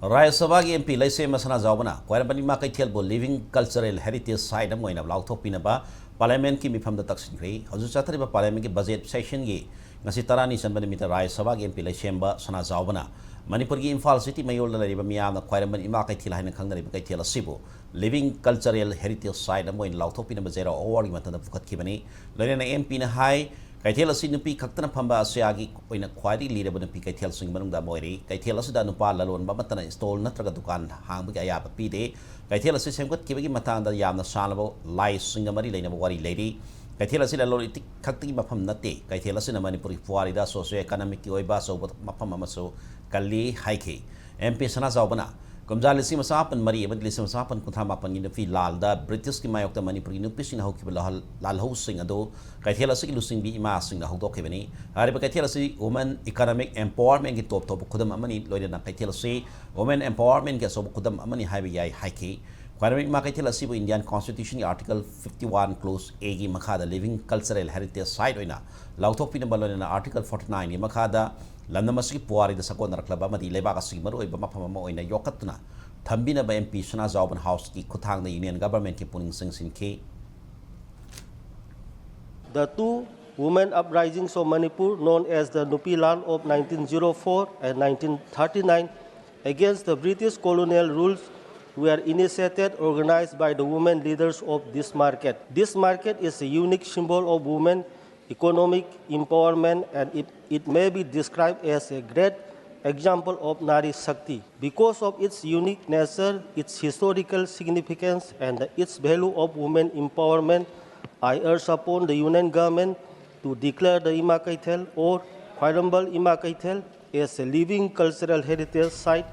Raya Sabagi MP Laise Masana Zaubana, Khwairamband Ma Keithel Bo Living Cultural Heritage Site Amoina Lauthok Pinaba, Parliament ki mifam da taksin kri, Hazu Chatriba Parliament ki budget session gi, Ngasi Tarani Sanbani Mita Raya Sabagi MP Laisemba Sana Zaubana, Manipur gi Imphal City Mayor la riba miyam na Khwairamband Ma Keithel haina khangna riba Keithel asibu, Living Cultural Heritage Site Amoina Lauthok Pinaba Zero award gi matanda fukat kibani, Lorena MP na hai Keithel asi nupi kaktana phamba asiagi oina khwari lireba nupi Keithel sing manungda moiri Keithel asida nupa lalon ba matana install natraga dukan hangba ga yaba pide Keithel asi semgot kibagi matangda yamna salabo lai singa mari leina wari lady Keithel asi lalon itik kakti mafam nate Keithel asi na Manipuri fuari da socio economic ki oiba so mafam amaso kalli haike MP sana zawbana Kumjal lisi masapan mari abad lisi masapan kunthama pan yin fi lal da British ki mayok da Manipuri nupi sing hau ki lal hau sing ado Keithel asi ki lusing bi ima sing hau dok kibani hari ba Keithel asi women economic empowerment ki top kudam amani loida na Keithel asi women empowerment ki sob kudam amani hai bi yai haiki Khwairamband ma Keithel asi bu Indian Constitution ki article 51 clause A ki makhada living cultural heritage site oina lauthok pina balona na article 49 ki makhada Landamasi Puari the Sakon Raklaba Madi Lebagasi Maru Bamapamo in a Yokatuna Tambina by MP Shana Zauban House ki Kutang the Union government ki pulling sings in K. The two women uprisings of Manipur, known as the Nupilan of 1904 and 1939, against the British colonial rules, were initiated, organized by the women leaders of this market. This market is a unique symbol of women economic empowerment, and it may be described as a great example of Nari Shakti. Because of its unique nature, its historical significance, and its value of women empowerment, I urge upon the Union government to declare the Ima Keithel or Khwairamband Ima Keithel as a living cultural heritage site